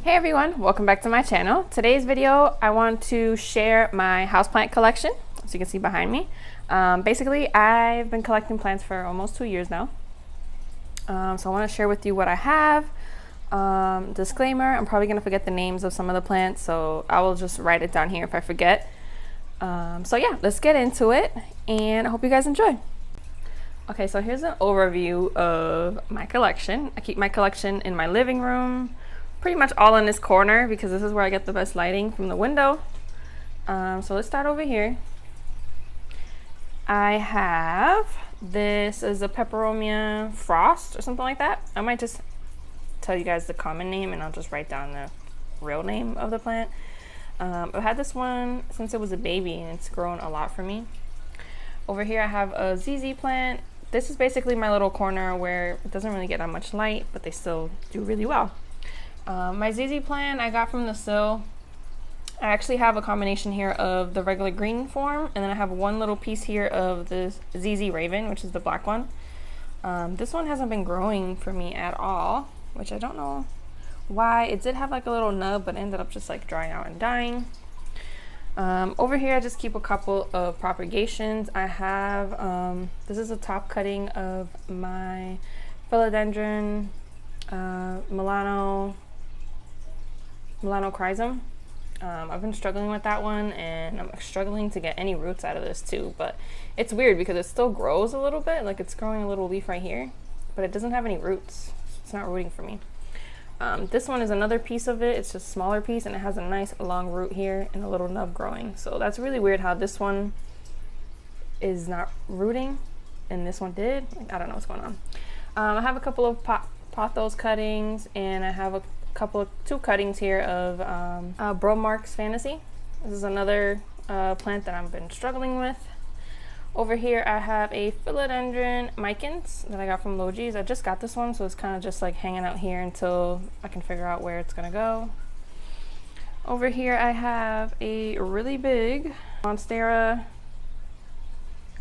Hey everyone, welcome back to my channel. Today's video, I want to share my houseplant collection, as you can see behind me. Basically, I've been collecting plants for almost 2 years now. So I want to share with you what I have. Disclaimer, I'm probably going to forget the names of some of the plants, so I will just write it down here if I forget. So yeah, let's get into it, and I hope you guys enjoy. Okay, so here's an overview of my collection. I keep my collection in my living room, pretty much all in this corner because this is where I get the best lighting from the window. So let's start over here. I have, this is a Peperomia Frost or something like that. I might just tell you guys the common name and I'll just write down the real name of the plant. I've had this one since it was a baby and it's grown a lot for me. Over here I have a ZZ plant. This is basically my little corner where it doesn't really get that much light, but they still do really well. My ZZ plant I got from the Sill. I actually have a combination here of the regular green form, and then I have one little piece here of the ZZ Raven, which is the black one. This one hasn't been growing for me at all, which I don't know why. It did have like a little nub, but ended up just like drying out and dying. Over here I just keep a couple of propagations. I have, this is a top cutting of my Philodendron Melanochrysum. I've been struggling with that one, and I'm struggling to get any roots out of this too, but it's weird because it still grows a little bit, like it's growing a little leaf right here, but it doesn't have any roots, so it's not rooting for me. This one is another piece of it. It's just a smaller piece, and it has a nice long root here and a little nub growing, so that's really weird how this one is not rooting and this one did. I don't know what's going on. I have a couple of pothos cuttings, and I have two cuttings here of Bromark's Fantasy. This is another plant that I've been struggling with. Over here I have a Philodendron Micans that I got from Logee's. I just got this one, so it's kind of just like hanging out here until I can figure out where it's gonna go. Over here I have a really big Monstera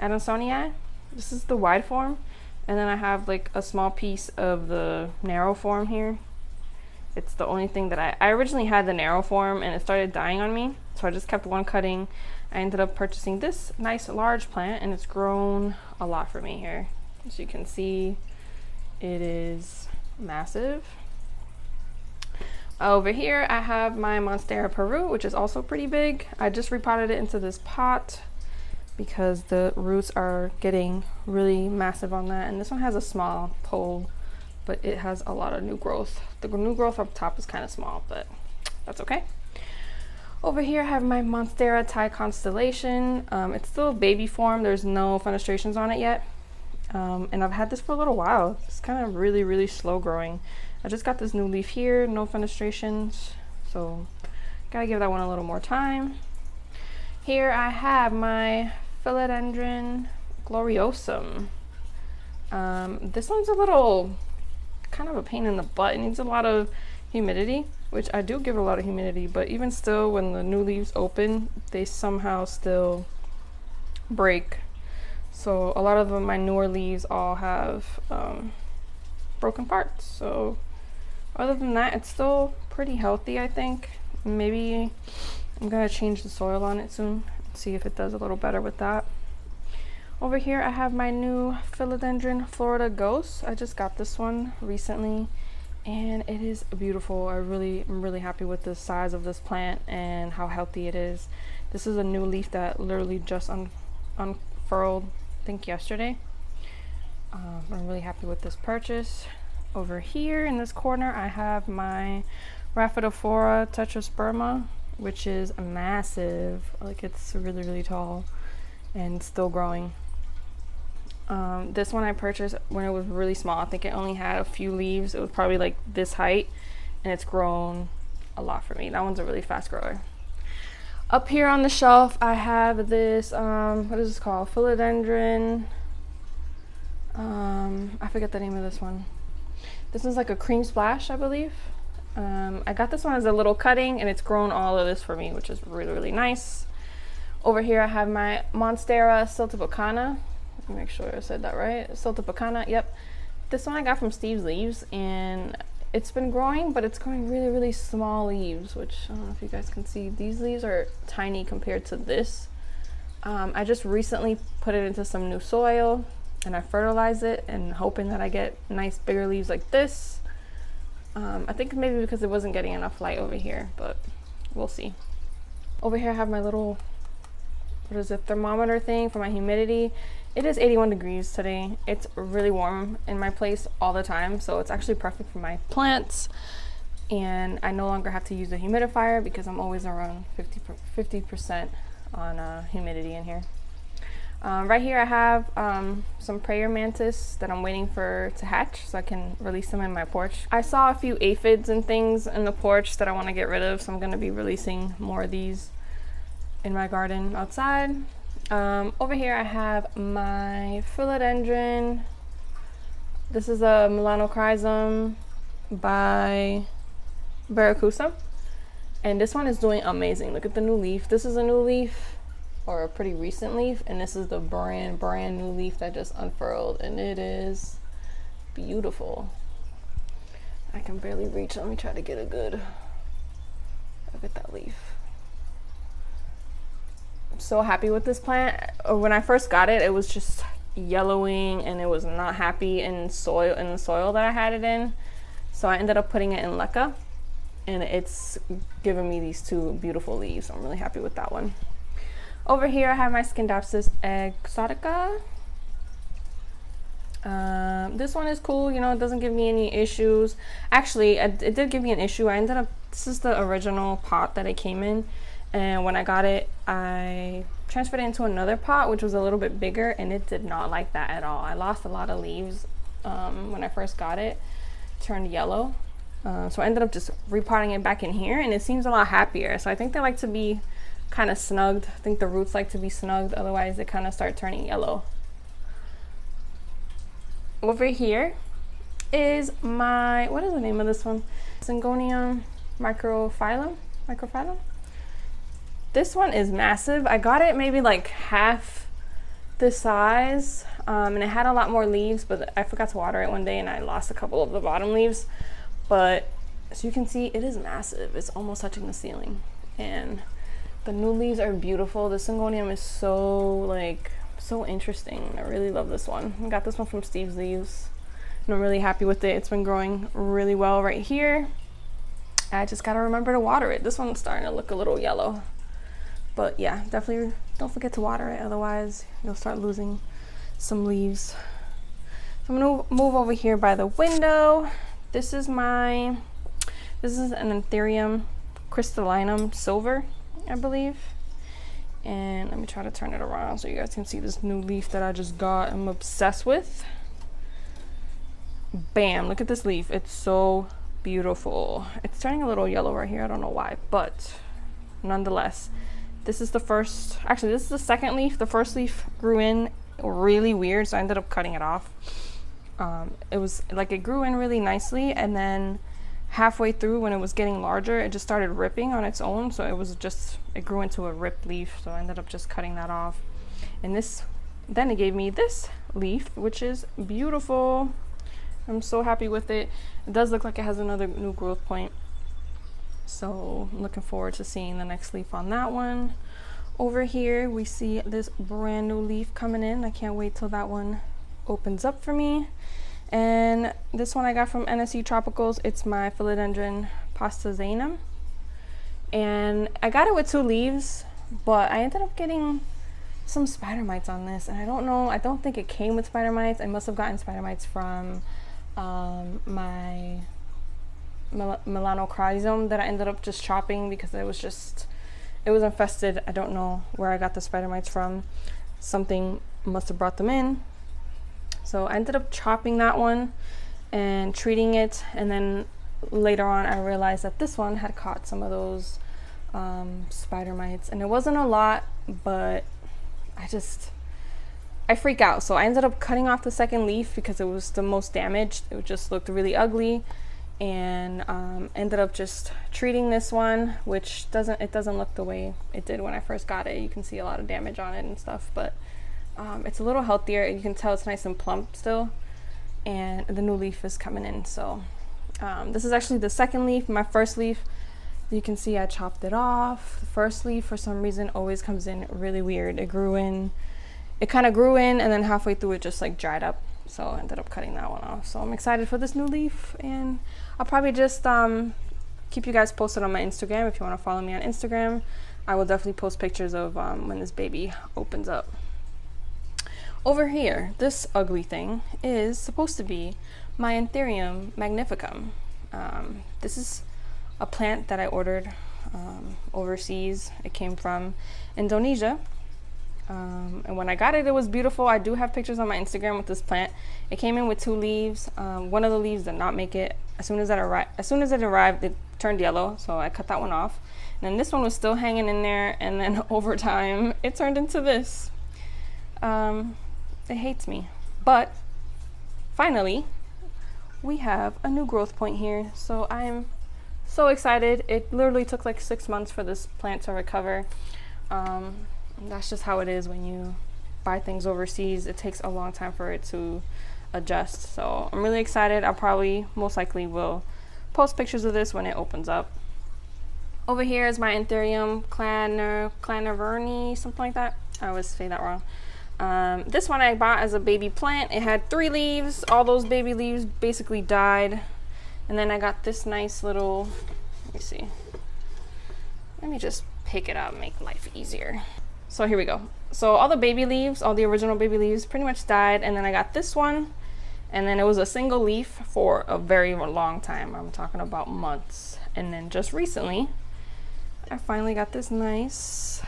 Adansonii. This is the wide form, and then I have like a small piece of the narrow form here. It's the only thing that I originally had the narrow form, and it started dying on me, so I just kept one cutting. I ended up purchasing this nice large plant, and it's grown a lot for me here. As you can see, it is massive. Over here I have my Monstera Peru, which is also pretty big. I just repotted it into this pot because the roots are getting really massive on that, and this one has a small pole, but it has a lot of new growth. The new growth up top is kind of small, but that's okay. Over here I have my Monstera Thai Constellation. It's still baby form. There's no fenestrations on it yet. And I've had this for a little while. It's kind of really slow growing. I just got this new leaf here, no fenestrations, so gotta give that one a little more time. Here I have my Philodendron Gloriosum. This one's a little kind of a pain in the butt. It needs a lot of humidity, which I do give it a lot of humidity, but even still, when the new leaves open, they somehow still break. So a lot of my newer leaves all have broken parts. So other than that, it's still pretty healthy, I think. Maybe I'm gonna change the soil on it soon, see if it does a little better with that. Over here I have my new Philodendron Florida Ghost. I just got this one recently, and it is beautiful. I'm really happy with the size of this plant and how healthy it is. This is a new leaf that literally just unfurled, I think yesterday. I'm really happy with this purchase. Over here in this corner I have my Rhaphidophora Tetrasperma, which is massive. Like, it's really tall and still growing. This one I purchased when it was really small. I think it only had a few leaves. It was probably like this height, and it's grown a lot for me. That one's a really fast grower. Up here on the shelf I have this, what is this called? Philodendron, I forget the name of this one. This is like a cream splash, I believe. I got this one as a little cutting, and it's grown all of this for me, which is really nice. Over here I have my Monstera Siltepecana. Make sure I said that right. Siltepecana, yep. This one I got from Steve's Leaves, and it's been growing, but it's growing really, really small leaves, which I don't know if you guys can see. These leaves are tiny compared to this. I just recently put it into some new soil and I fertilize it and hoping that I get nice bigger leaves like this. I think maybe because it wasn't getting enough light over here, but we'll see. Over here I have my little, what is it, thermometer thing for my humidity. It is 81 degrees today. It's really warm in my place all the time, so it's actually perfect for my plants. And I no longer have to use a humidifier because I'm always around 50% on humidity in here. Right here I have some prayer mantis that I'm waiting for to hatch so I can release them in my porch. I saw a few aphids and things in the porch that I want to get rid of, so I'm going to be releasing more of these in my garden outside. Over here I have my philodendron. This is a Melanochrysum by Barracuda. And this one is doing amazing. Look at the new leaf. This is a new leaf, or a pretty recent leaf, and this is the brand new leaf that just unfurled, and it is beautiful. I can barely reach. Let me try to get a good look at that leaf. I'm so happy with this plant. When I first got it, it was just yellowing and it was not happy in the soil that I had it in. So I ended up putting it in leca, and it's given me these two beautiful leaves. I'm really happy with that one. Over here I have my Scindapsus exotica. This one is cool, you know, it doesn't give me any issues. Actually, it did give me an issue. This is the original pot that it came in, and when I got it, I transferred it into another pot, which was a little bit bigger, and it did not like that at all. I lost a lot of leaves when I first got it. It turned yellow. So I ended up just repotting it back in here, and it seems a lot happier. So I think they like to be kind of snugged. I think the roots like to be snugged, otherwise they kind of start turning yellow. Over here is my, what is the name of this one? Syngonium microphyllum. This one is massive. I got it maybe like half this size, and it had a lot more leaves, but I forgot to water it one day and I lost a couple of the bottom leaves. But as you can see, it is massive. It's almost touching the ceiling, and the new leaves are beautiful. The Syngonium is so interesting. I really love this one. I got this one from Steve's Leaves, and I'm really happy with it. It's been growing really well right here. I just gotta remember to water it. This one's starting to look a little yellow, but yeah, definitely don't forget to water it, otherwise you'll start losing some leaves. So I'm gonna move over here by the window. This is an Anthurium crystallinum silver, I believe. And let me try to turn it around so you guys can see this new leaf that I just got. I'm obsessed with. Bam, look at this leaf. It's so beautiful. It's turning a little yellow right here. I don't know why, but nonetheless, this is the first, actually this is the second leaf. The first leaf grew in really weird, so I ended up cutting it off. It was like it grew in really nicely, and then halfway through when it was getting larger, it just started ripping on its own. So it grew into a ripped leaf, so I ended up just cutting that off. And then it gave me this leaf, which is beautiful. I'm so happy with it. It does look like it has another new growth point, so I'm looking forward to seeing the next leaf on that one. Over here we see this brand new leaf coming in. I can't wait till that one opens up for me. And this one I got from NSC Tropicals. It's my Philodendron postazanum, and I got it with 2 leaves, but I ended up getting some spider mites on this, and I don't know, I don't think it came with spider mites. I must have gotten spider mites from my Melanochrysum that I ended up just chopping because it was infested. I don't know where I got the spider mites from. Something must have brought them in. So I ended up chopping that one and treating it, and then later on I realized that this one had caught some of those spider mites, and it wasn't a lot, but I freak out. So I ended up cutting off the second leaf because it was the most damaged. It just looked really ugly, and ended up just treating this one, which doesn't look the way it did when I first got it. You can see a lot of damage on it and stuff, but it's a little healthier. You can tell it's nice and plump still, and the new leaf is coming in, so This is actually the second leaf. My first leaf, you can see I chopped it off. The first leaf, for some reason, always comes in really weird. It kind of grew in, and then halfway through it just like dried up. So I ended up cutting that one off. So I'm excited for this new leaf, and I'll probably just keep you guys posted on my Instagram. If you want to follow me on Instagram, I will definitely post pictures of when this baby opens up. Over here, this ugly thing is supposed to be my Anthurium magnificum. This is a plant that I ordered overseas. It came from Indonesia. And when I got it, it was beautiful. I do have pictures on my Instagram with this plant. It came in with 2 leaves. One of the leaves did not make it. As soon as it arrived, it turned yellow, so I cut that one off. And then this one was still hanging in there, and then over time, it turned into this. It hates me. But finally, we have a new growth point here. So I'm so excited. It literally took like 6 months for this plant to recover. That's just how it is when you buy things overseas. It takes a long time for it to adjust. So I'm really excited. I'll probably, most likely, will post pictures of this when it opens up. Over here is my Anthurium clanaverni, something like that. I always say that wrong. This one I bought as a baby plant. It had 3 leaves. All those baby leaves basically died. And then I got this nice little, let me see. Let me just pick it up and make life easier. So here we go. So all the baby leaves, all the original baby leaves pretty much died. And then I got this one. And then it was a single leaf for a very long time. I'm talking about months. And then just recently, I finally got this nice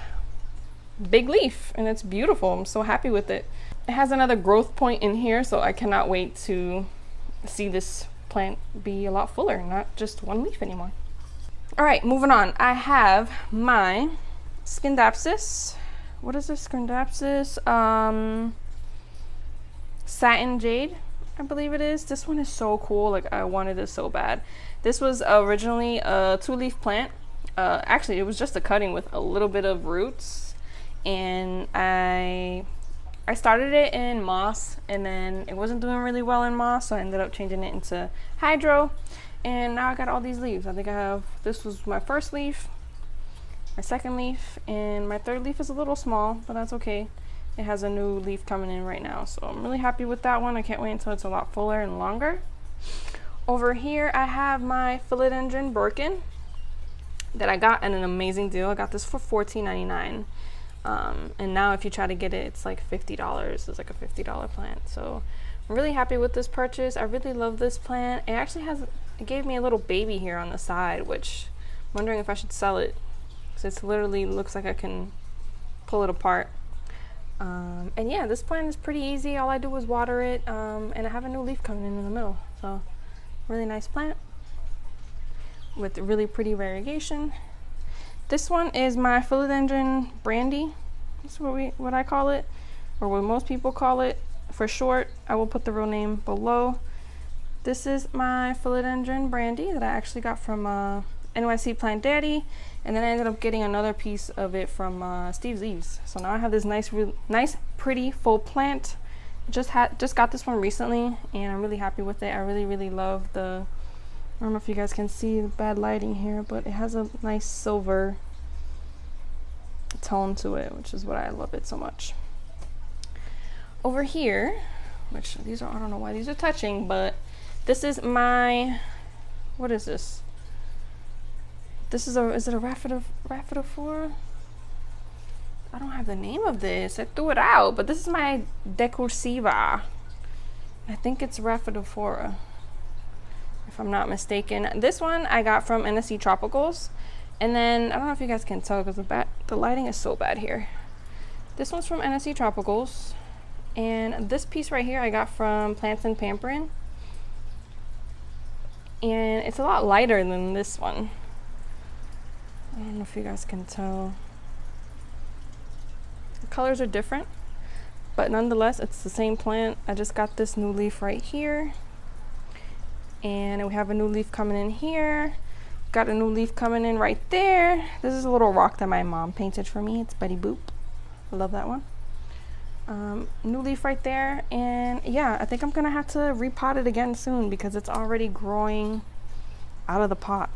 big leaf, and it's beautiful. I'm so happy with it. It has another growth point in here, so I cannot wait to see this plant be a lot fuller, not just 1 leaf anymore. All right, moving on. I have my Scindapsus. What is this? Scindapsus satin jade, I believe it is. This one is so cool. Like, I wanted this so bad. This was originally a 2-leaf plant. Actually, it was just a cutting with a little bit of roots, and I started it in moss, and then it wasn't doing really well in moss, so I ended up changing it into hydro, and now I got all these leaves. I think I have, this was my first leaf, my second leaf, and my third leaf is a little small, but that's okay. It has a new leaf coming in right now, so I'm really happy with that one. I can't wait until it's a lot fuller and longer. Over here, I have my Philodendron Birkin that I got at an amazing deal. I got this for $14.99. And now if you try to get it, it's like $50. It's like a $50 plant. So I'm really happy with this purchase. I really love this plant. It actually has, it gave me a little baby here on the side, which I'm wondering if I should sell it, because it literally looks like I can pull it apart. And yeah, this plant is pretty easy. All I do is water it, and I have a new leaf coming in the middle. So really nice plant with really pretty variegation. This one is my Philodendron Brandy. That's what I call it, or what most people call it for short. I will put the real name below. This is my Philodendron Brandy that I actually got from NYC Plant Daddy, and then I ended up getting another piece of it from Steve's Eves. So now I have this nice, pretty full plant. Just got this one recently, and I'm really happy with it. I really love the, I don't know if you guys can see the bad lighting here, but it has a nice silver tone to it, which is why I love it so much. Over here, which these are, I don't know why these are touching, but this is my, what is this? This is is it a Rhaphidophora? I don't have the name of this. I threw it out, but this is my Decursiva. I think it's Rhaphidophora, if I'm not mistaken. This one I got from NSC Tropicals, and then I don't know if you guys can tell because the lighting is so bad here. This one's from NSC Tropicals, and this piece right here I got from Plants and Pamperin', and it's a lot lighter than this one. I don't know if you guys can tell. The colors are different, but nonetheless it's the same plant. I just got this new leaf right here, and we have a new leaf coming in here. Got a new leaf coming in right there. This is a little rock that my mom painted for me. It's Betty Boop. I love that one. New leaf right there, and yeah, I think I'm gonna have to repot it again soon because it's already growing out of the pot.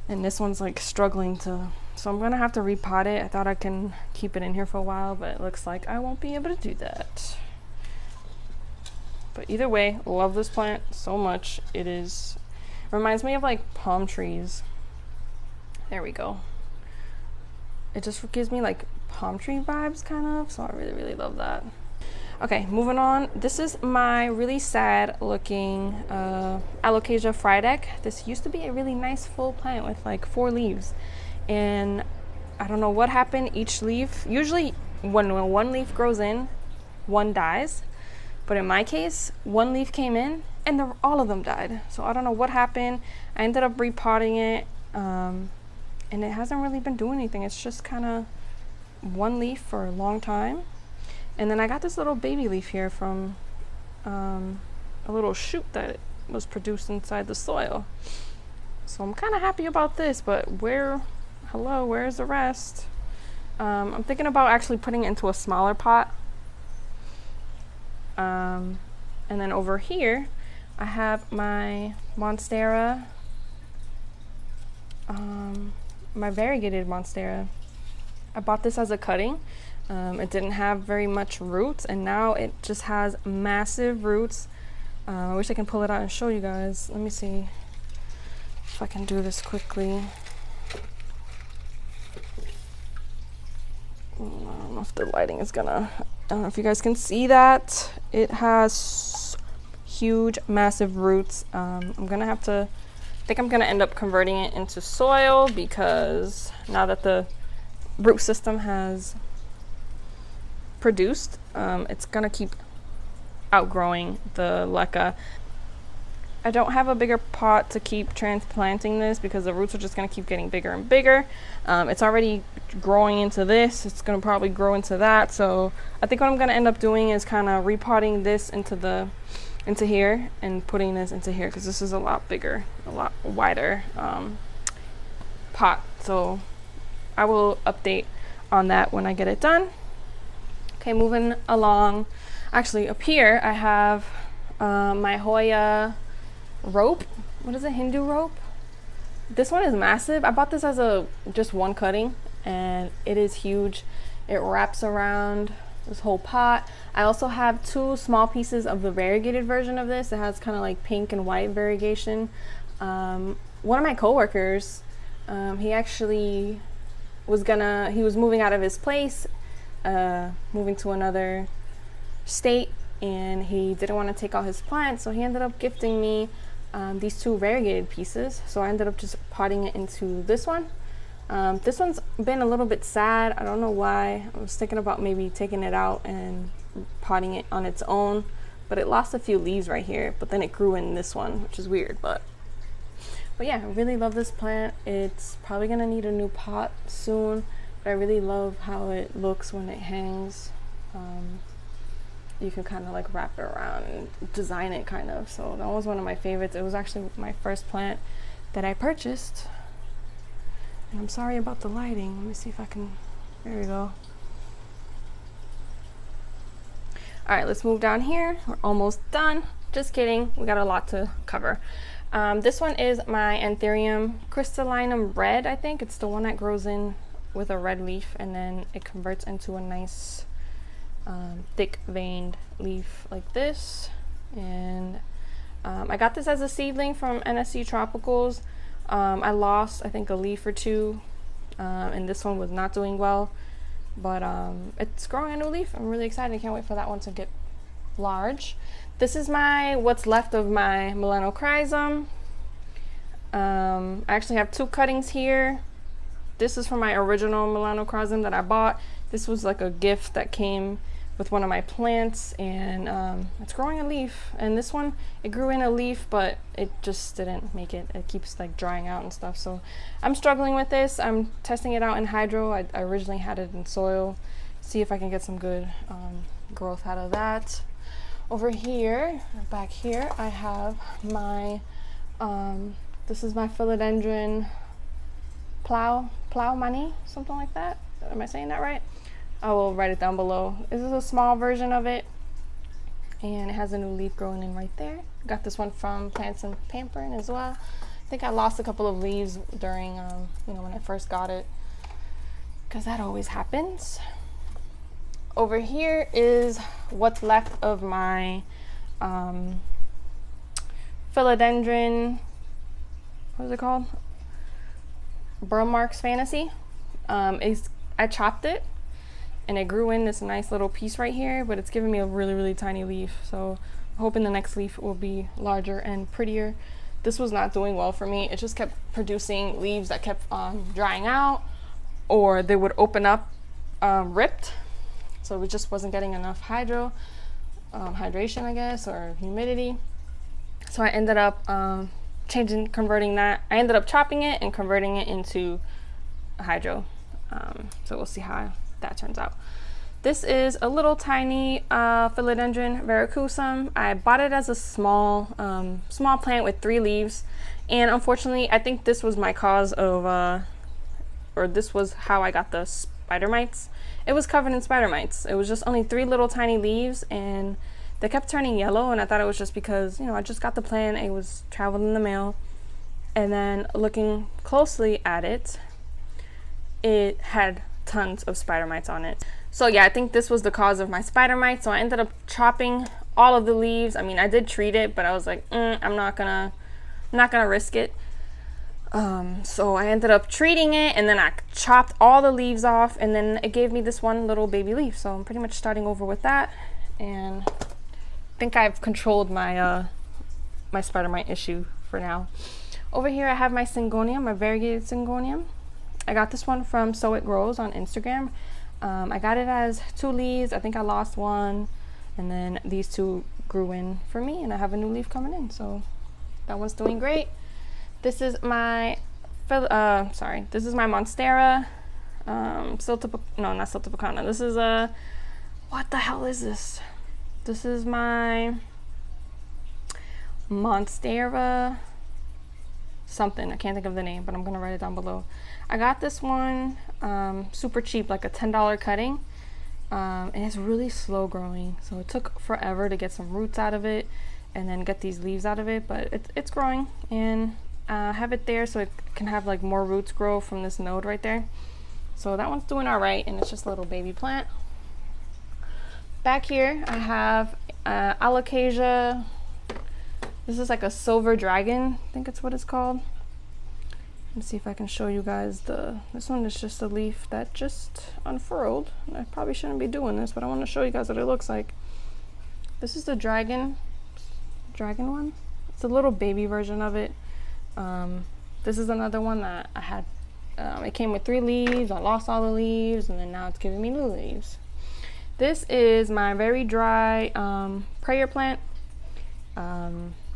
And this one's like struggling to, so I'm gonna have to repot it. I thought I can keep it in here for a while, but it looks like I won't be able to do that. But either way, love this plant so much. It reminds me of like palm trees. There we go. It just gives me like palm tree vibes kind of, so I really, really love that. Okay, moving on. This is my really sad looking Alocasia Frydek. This used to be a really nice full plant with like 4 leaves, and I don't know what happened. Each leaf, usually when one leaf grows in, one dies, but in my case, one leaf came in and all of them died. So I don't know what happened. I ended up repotting it, and it hasn't really been doing anything. It's just kind of one leaf for a long time. And then I got this little baby leaf here from a little shoot that was produced inside the soil. So I'm kind of happy about this, but where's the rest? I'm thinking about actually putting it into a smaller pot. And then over here, I have my Monstera, my variegated Monstera. I bought this as a cutting. It didn't have very much roots, and now it just has massive roots. I wish I can pull it out and show you guys. Let me see if I can do this quickly. I don't know if the lighting is gonna, I don't know if you guys can see that. It has huge, massive roots. I think I'm gonna end up converting it into soil, because now that the root system has produced, it's gonna keep outgrowing the leca. I don't have a bigger pot to keep transplanting this because the roots are just gonna keep getting bigger and bigger. It's already growing into this. It's gonna probably grow into that. So I think what I'm gonna end up doing is kind of repotting this into here and putting this into here, because this is a lot bigger, a lot wider pot. So I will update on that when I get it done. Okay, moving along. Actually, up here I have my Hoya rope. What is it? Hindu rope. This one is massive. I bought this as just one cutting, and it is huge. It wraps around this whole pot. I also have 2 small pieces of the variegated version of this. It has kind of like pink and white variegation. One of my coworkers, he actually he was moving out of his place, moving to another state, and he didn't want to take all his plants, so he ended up gifting me these 2 variegated pieces. So I ended up just potting it into this one. This one's been a little bit sad. I don't know why. I was thinking about maybe taking it out and potting it on its own, but it lost a few leaves right here, but then it grew in this one, which is weird. But yeah, I really love this plant. It's probably gonna need a new pot soon, but I really love how it looks when it hangs. You can kind of like wrap it around and design it kind of. So that was one of my favorites. It was actually my first plant that I purchased. And I'm sorry about the lighting. Let me see if I can, there we go. All right, let's move down here. We're almost done. Just kidding, we got a lot to cover. This one is my Anthurium crystallinum red, I think. It's the one that grows in with a red leaf, and then it converts into a nice thick veined leaf like this. And I got this as a seedling from NSC Tropicals. I lost, I think, a leaf or 2, and this one was not doing well, but it's growing a new leaf. I'm really excited. I can't wait for that one to get large. This is what's left of my Melanochrysum. I actually have 2 cuttings here. This is from my original Melanochrysum that I bought. This was like a gift that came with one of my plants, and it's growing a leaf. And this one, it grew in a leaf, but it just didn't make it. It keeps like drying out and stuff. So I'm struggling with this. I'm testing it out in hydro. I originally had it in soil. See if I can get some good growth out of that. Over here, back here, I have my, this is my Philodendron plow money, something like that. Am I saying that right? I will write it down below. This is a small version of it, and it has a new leaf growing in right there. Got this one from Plants and Pampering as well. I think I lost a couple of leaves during, you know, when I first got it, because that always happens. Over here is what's left of my philodendron, what is it called? Burl Marx Fantasy. I chopped it and it grew in this nice little piece right here, but it's giving me a really tiny leaf. So I'm hoping the next leaf will be larger and prettier. This was not doing well for me. It just kept producing leaves that kept drying out, or they would open up ripped. So it just wasn't getting enough hydration, I guess, or humidity. So I ended up converting that. I ended up chopping it and converting it into a hydro. So we'll see how that turns out. This is a little tiny philodendron verrucosum. I bought it as a small plant with 3 leaves, and unfortunately I think this was my cause of or this was how I got the spider mites. It was covered in spider mites. It was just only 3 little tiny leaves, and they kept turning yellow, and I thought it was just because, you know, I just got the plant, it was traveled in the mail. And then looking closely at it, it had tons of spider mites on it. So yeah, I think this was the cause of my spider mites. So I ended up chopping all of the leaves. I mean, I did treat it, but I was like, I'm not gonna risk it. So I ended up treating it, and then I chopped all the leaves off, and then it gave me this one little baby leaf. So I'm pretty much starting over with that, and I think I've controlled my my spider mite issue for now. Over here I have my syngonium, my variegated syngonium. I got this one from So It Grows on Instagram. I got it as 2 leaves. I think I lost one, and then these 2 grew in for me, and I have a new leaf coming in, so that one's doing great. This is my this is my Monstera not Siltipacana. This is what the hell is this? This is my Monstera something. I can't think of the name, but I'm gonna write it down below. I got this one super cheap, like a $10 cutting, and it's really slow growing, so it took forever to get some roots out of it and then get these leaves out of it, but it's growing, and have it there so it can have like more roots grow from this node right there. So that one's doing all right, and it's just a little baby plant. Back here I have Alocasia. This is like a silver dragon, I think it's what it's called. Let's see if I can show you guys this one is just a leaf that just unfurled. I probably shouldn't be doing this, but I want to show you guys what it looks like. This is the dragon one. It's a little baby version of it. This is another one that I had. It came with 3 leaves. I lost all the leaves, and then now it's giving me new leaves. This is my very dry prayer plant.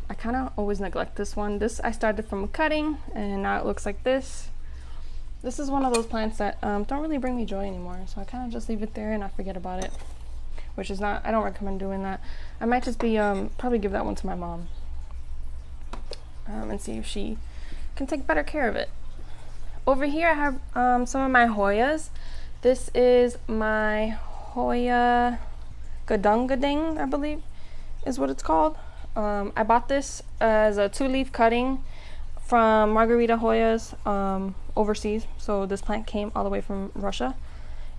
I kind of always neglect this one. This I started from a cutting, and now it looks like this. This is one of those plants that don't really bring me joy anymore, so I kind of just leave it there and I forget about it, which is not, I don't recommend doing that. I might just be probably give that one to my mom and see if she can take better care of it. Over here I have some of my Hoyas. This is my Hoya Gadungading, I believe is what it's called. I bought this as a 2-leaf cutting from Margarita Hoyas overseas. So this plant came all the way from Russia,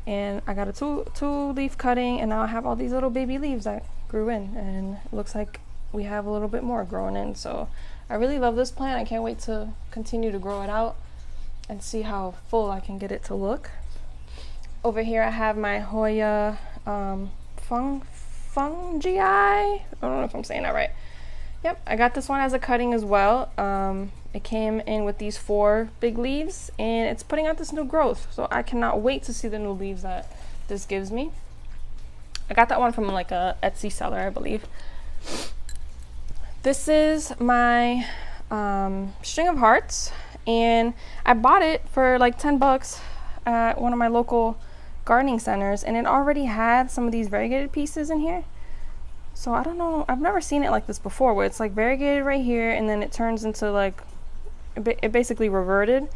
and I got a two-leaf cutting, and now I have all these little baby leaves that grew in, and it looks like we have a little bit more growing in. So I really love this plant. I can't wait to continue to grow it out and see how full I can get it to look. Over here I have my Hoya Fungii. I don't know if I'm saying that right. Yep, I got this one as a cutting as well. It came in with these 4 big leaves, and it's putting out this new growth. So I cannot wait to see the new leaves that this gives me. I got that one from like a Etsy seller, I believe. This is my string of hearts, and I bought it for like 10 bucks at one of my local gardening centers, and it already had some of these variegated pieces in here. So I don't know, I've never seen it like this before, where it's like variegated right here, and then it turns into like, it basically reverted,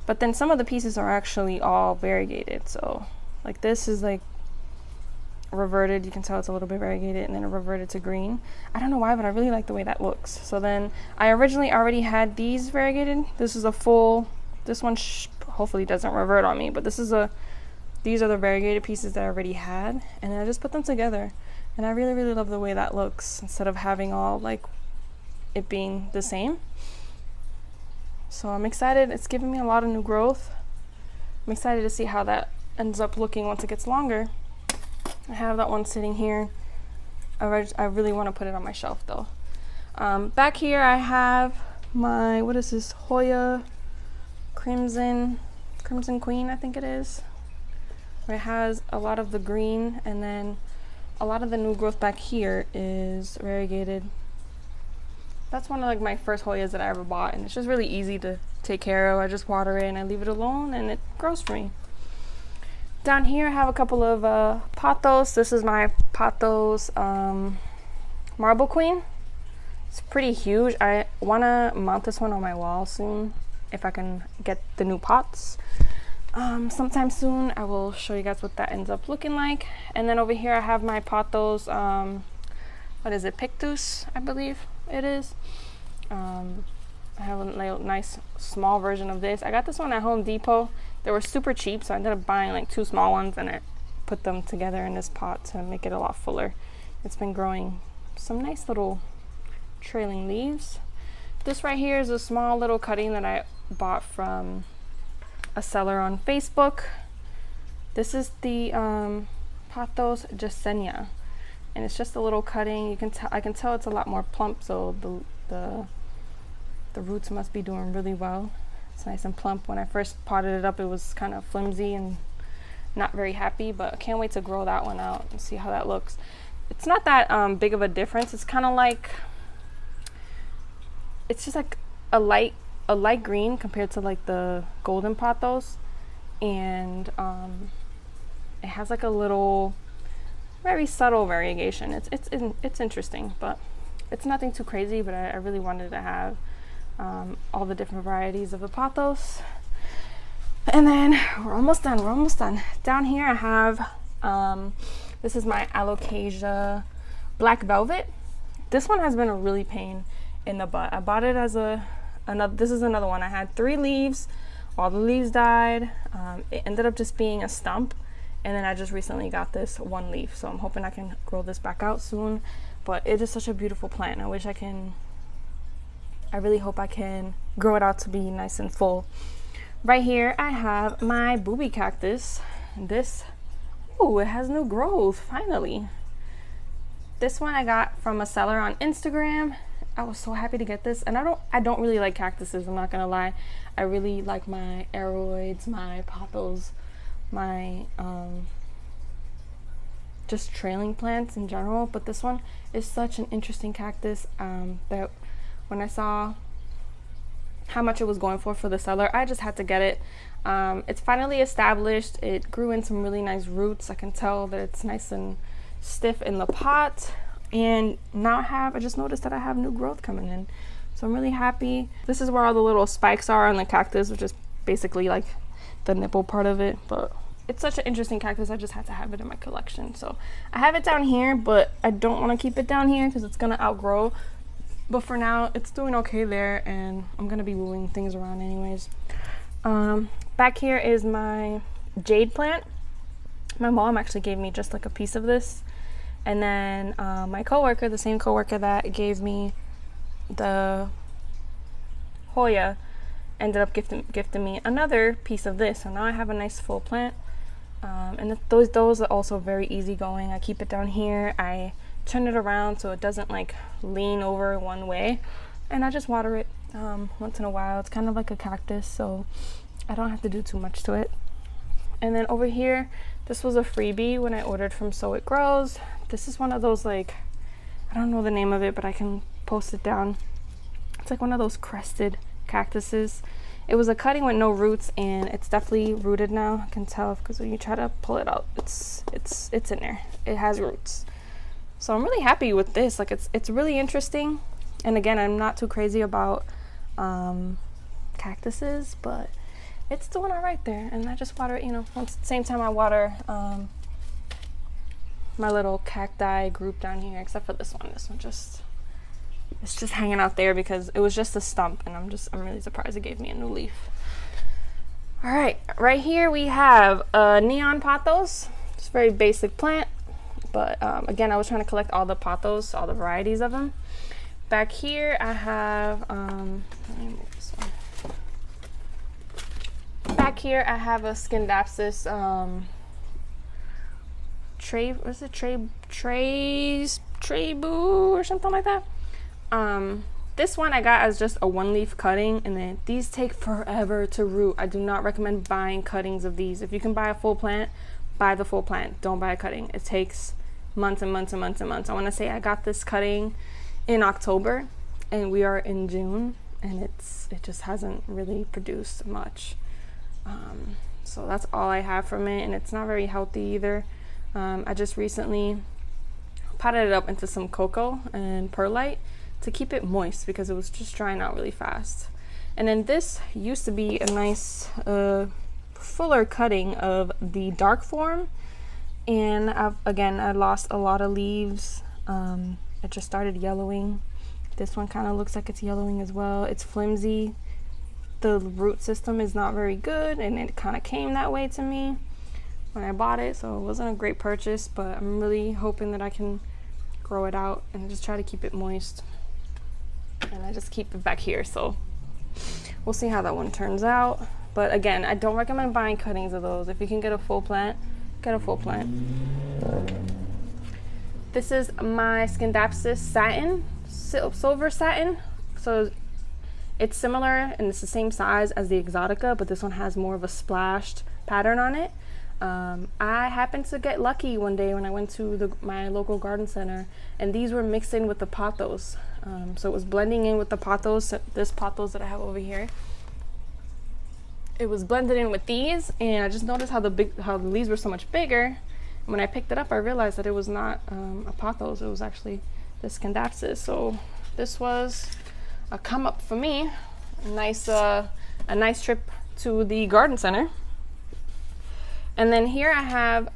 but then some of the pieces are actually all variegated. So like this is like reverted. You can tell it's a little bit variegated, and then it reverted to green. I don't know why, but I really like the way that looks. So then I originally already had these variegated. This is a full, this one hopefully doesn't revert on me, but these are the variegated pieces that I already had, and then I just put them together, and I really, really love the way that looks instead of having all like it being the same. So I'm excited. It's giving me a lot of new growth. I'm excited to see how that ends up looking once it gets longer. I have that one sitting here. I really want to put it on my shelf though. Back here I have my, what is this, Hoya Crimson Queen, I think it is. It has a lot of the green, and then a lot of the new growth back here is variegated. That's one of like my first Hoyas that I ever bought, and it's just really easy to take care of. I just water it and I leave it alone, and it grows for me. Down here I have a couple of pothos. This is my pothos Marble Queen. It's pretty huge. I want to mount this one on my wall soon if I can get the new pots. Sometime soon I will show you guys what that ends up looking like. And then over here I have my pothos, what is it, Pictus, I believe it is. I have a nice small version of this. I got this one at Home Depot. They were super cheap, so I ended up buying like 2 small ones, and I put them together in this pot to make it a lot fuller. It's been growing some nice little trailing leaves. This right here is a small little cutting that I bought from a seller on Facebook. This is the Pothos Jasenia, and it's just a little cutting. You can tell, I can tell it's a lot more plump, so the roots must be doing really well. It's nice and plump. When I first potted it up, it was kind of flimsy and not very happy, but I can't wait to grow that one out and see how that looks. It's not that big of a difference. It's kind of like, it's just like a light green compared to like the golden pothos, and it has like a little very subtle variegation. It's interesting, but it's nothing too crazy. But I really wanted to have all the different varieties of the pothos. And then we're almost done. Down here I have this is my Alocasia Black Velvet. This one has been a really pain in the butt. I bought it as this is another one. I had 3 leaves. All the leaves died. It ended up just being a stump, and then I just recently got this 1 leaf, so I'm hoping I can grow this back out soon. But it is such a beautiful plant. I really hope I can grow it out to be nice and full. Right here I have my booby cactus. This, oh, it has new growth finally. This one I got from a seller on Instagram. I was so happy to get this, and I don't really like cactuses, I'm not gonna lie. I really like my aroids, my pothos, my just trailing plants in general, but this one is such an interesting cactus that when I saw how much it was going for the seller, I just had to get it. It's finally established. It grew in some really nice roots. I can tell that it's nice and stiff in the pot. And now I just noticed that I have new growth coming in. So I'm really happy. This is where all the little spikes are on the cactus, which is basically like the nipple part of it. But it's such an interesting cactus, I just had to have it in my collection. So I have it down here, but I don't want to keep it down here because it's gonna outgrow. But for now, it's doing okay there, and I'm gonna be moving things around anyways. Back here is my jade plant. My mom actually gave me just like a piece of this. And then my coworker, the same coworker that gave me the Hoya, ended up gifting me another piece of this. So now I have a nice full plant. And those are also very easygoing. I keep it down here. I turn it around so it doesn't like lean over one way, and I just water it once in a while. It's kind of like a cactus, so I don't have to do too much to it. And then over here, this was a freebie when I ordered from So It Grows. This is one of those, like, I don't know the name of it, but I can post it down. It's like one of those crested cactuses. It was a cutting with no roots, and it's definitely rooted now. I can tell because when you try to pull it out, it's in there. It has roots. So I'm really happy with this. Like, it's really interesting. And again, I'm not too crazy about cactuses, but it's doing all right there. And I just water it, you know, same time I water my little cacti group down here, except for this one. This one just, it's just hanging out there because it was just a stump, and I'm really surprised it gave me a new leaf. All right, right here we have neon pothos. It's a very basic plant, but again, I was trying to collect all the pothos, all the varieties of them. Back here I have, let me move this one. Back here I have a Scindapsus Trebu or something like that. This one I got as just a one leaf cutting, and then these take forever to root. I do not recommend buying cuttings of these. If you can buy a full plant, buy the full plant. Don't buy a cutting. It takes months and months and months and months. I want to say I got this cutting in October and we are in June, and it just hasn't really produced much. So that's all I have from it, and it's not very healthy either. I just recently potted it up into some cocoa and perlite to keep it moist because it was just drying out really fast. And then this used to be a nice fuller cutting of the dark form, and I lost a lot of leaves. It just started yellowing. This one kind of looks like it's yellowing as well. It's flimsy. The root system is not very good, and it kind of came that way to me when I bought it, so it wasn't a great purchase, but I'm really hoping that I can grow it out and just try to keep it moist. And I just keep it back here, so we'll see how that one turns out. But again, I don't recommend buying cuttings of those. If you can get a full plant, get a full plant. This is my Scindapsus satin, silver satin. So it's similar and it's the same size as the Exotica, but this one has more of a splashed pattern on it. I happened to get lucky one day when I went to my local garden center, and these were mixed in with the pothos. So it was blending in with the pothos, this pothos that I have over here. It was blended in with these, and I just noticed how the leaves were so much bigger. And when I picked it up, I realized that it was not a pothos, it was actually the Scindapsus. So this was a come up for me. A nice trip to the garden center. And then here I have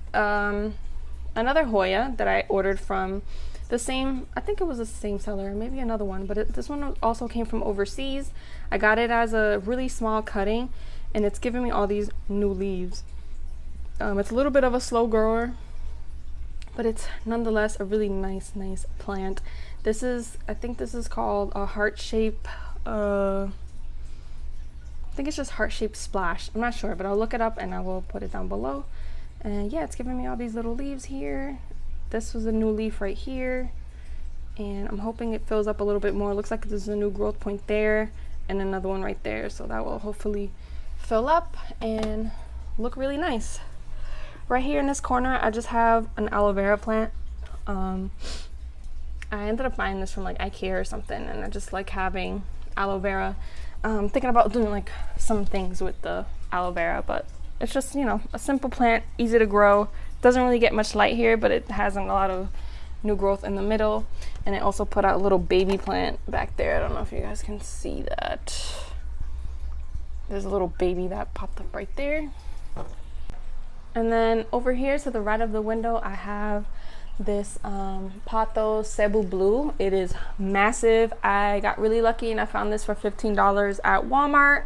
another Hoya that I ordered from the same, I think it was the same seller, maybe another one, but this one also came from overseas. I got it as a really small cutting, and it's giving me all these new leaves. It's a little bit of a slow grower, but it's nonetheless a really nice plant. I think this is called a heart shape, I think it's just heart-shaped splash. I'm not sure, but I'll look it up and I will put it down below. And yeah, it's giving me all these little leaves here. This was a new leaf right here, and I'm hoping it fills up a little bit more. It looks like there's a new growth point there and another one right there, so that will hopefully fill up and look really nice. Right here in this corner, I just have an aloe vera plant. I ended up buying this from like IKEA or something, and I just like having aloe vera. Thinking about doing like some things with the aloe vera, but it's just, you know, a simple plant, easy to grow. Doesn't really get much light here, but it has a lot of new growth in the middle. And it also put out a little baby plant back there. I don't know if you guys can see that. There's a little baby that popped up right there. And then over here to the right of the window, I have this Pothos Cebu Blue. It is massive. I got really lucky and I found this for $15 at Walmart.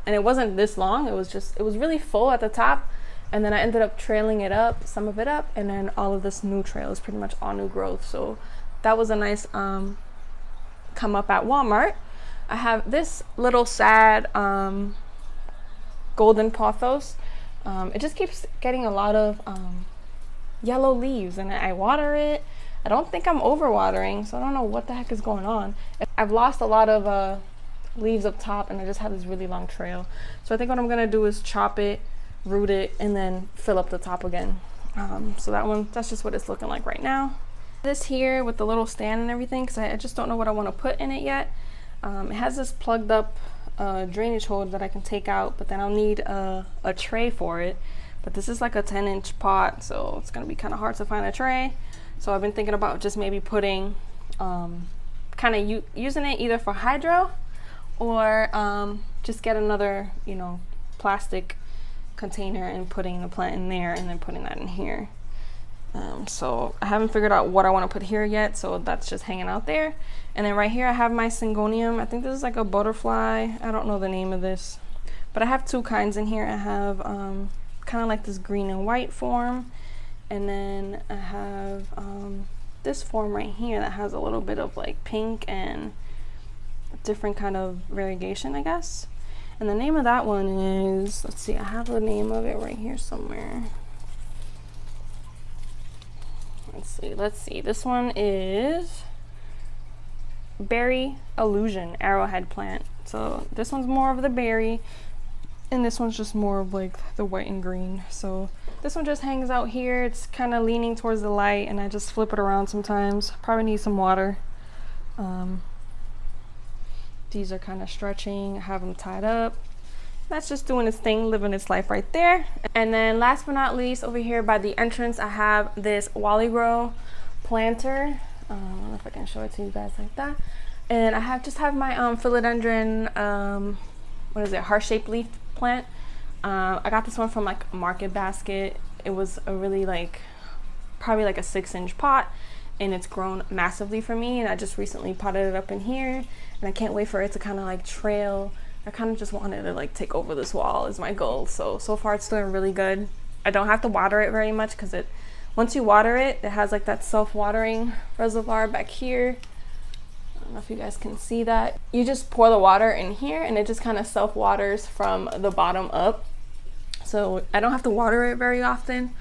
And it wasn't this long. It was really full at the top, and then I ended up trailing it up, some of it up, and then all of this new trail is pretty much all new growth. So that was a nice come up at Walmart. I have this little sad golden pothos. It just keeps getting a lot of yellow leaves, and I water it. I don't think I'm overwatering, so I don't know what the heck is going on. I've lost a lot of leaves up top, and I just have this really long trail. So I think what I'm gonna do is chop it, root it, and then fill up the top again. So that's just what it's looking like right now. This here with the little stand and everything, because I just don't know what I want to put in it yet. It has this plugged up drainage hole that I can take out, but then I'll need a tray for it. But this is like a 10-inch pot, so it's gonna be kind of hard to find a tray. So I've been thinking about just maybe putting, kind of using it either for hydro or just get another, you know, plastic container and putting the plant in there and then putting that in here. So I haven't figured out what I want to put here yet, so that's just hanging out there. And then right here I have my Syngonium. I think this is like a butterfly. I don't know the name of this, but I have two kinds in here. I have kind of like this green and white form, and then I have this form right here that has a little bit of like pink and different kind of variegation, I guess. And the name of that one is, let's see, I have the name of it right here somewhere. Let's see. This one is Berry Illusion Arrowhead Plant. So this one's more of the berry, and this one's just more of like the white and green. So this one just hangs out here. It's kind of leaning towards the light, and I just flip it around sometimes. Probably need some water. These are kind of stretching. I have them tied up. That's just doing its thing, living its life right there. And then last but not least, over here by the entrance, I have this WaliGrow planter. I don't know if I can show it to you guys like that. And I just have my philodendron, what is it, heart-shaped leaf plant. I got this one from like Market Basket. It was a really probably like a 6-inch pot, and it's grown massively for me. And I just recently potted it up in here, and I can't wait for it to kind of like trail. I kind of just wanted to like take over this wall is my goal. So far it's doing really good. I don't have to water it very much because once you water it, it has like that self-watering reservoir back here. I don't know if you guys can see that. You just pour the water in here, and it just kind of self-waters from the bottom up. So I don't have to water it very often,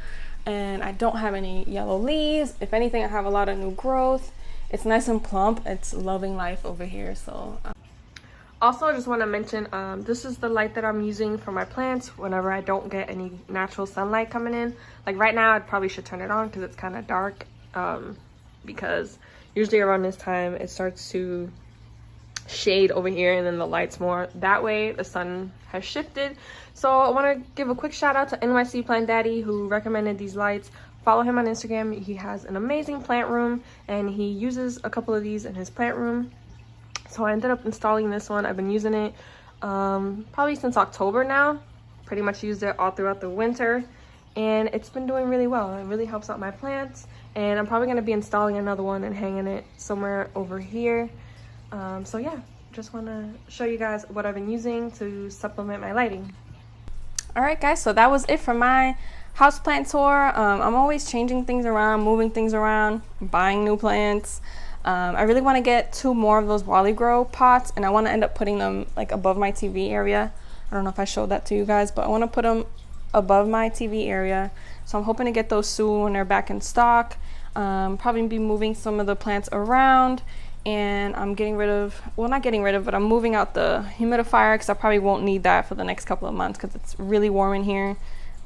and I don't have any yellow leaves. If anything, I have a lot of new growth. It's nice and plump. It's loving life over here. So also, I just want to mention, this is the light that I'm using for my plants whenever I don't get any natural sunlight coming in. Like right now, I probably should turn it on because it's kind of dark, because usually around this time it starts to shade over here, and then the light's more that way. The sun has shifted. So I want to give a quick shout out to NYC Plant Daddy, who recommended these lights. Follow him on Instagram. He has an amazing plant room, and he uses a couple of these in his plant room. So I ended up installing this one. I've been using it probably since October now. Pretty much used it all throughout the winter, and it's been doing really well. It really helps out my plants, and I'm probably going to be installing another one and hanging it somewhere over here. So yeah, just want to show you guys what I've been using to supplement my lighting. All right guys, so that was it for my houseplant tour. I'm always changing things around, moving things around, buying new plants. I really want to get 2 more of those WaliGrow pots, and I want to end up putting them like above my TV area. I don't know if I showed that to you guys, but I want to put them above my TV area. So I'm hoping to get those soon when they're back in stock. Probably be moving some of the plants around, and I'm getting rid of, well, not getting rid of, but I'm moving out the humidifier because I probably won't need that for the next couple of months because it's really warm in here.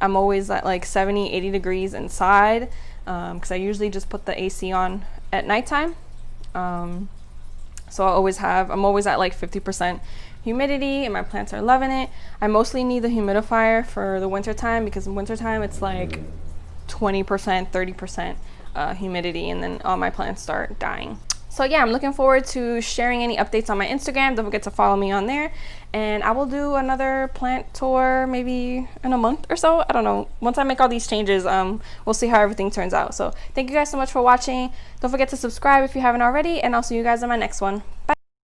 I'm always at like 70, 80 degrees inside because I usually just put the AC on at nighttime. So I'm always at like 50% humidity, and my plants are loving it. I mostly need the humidifier for the winter time because in winter time it's like 20%, 30% humidity, and then all my plants start dying. So yeah, I'm looking forward to sharing any updates on my Instagram. Don't forget to follow me on there, and I will do another plant tour maybe in a month or so. I don't know. Once I make all these changes, we'll see how everything turns out. So thank you guys so much for watching. Don't forget to subscribe if you haven't already, and I'll see you guys in my next one. Bye.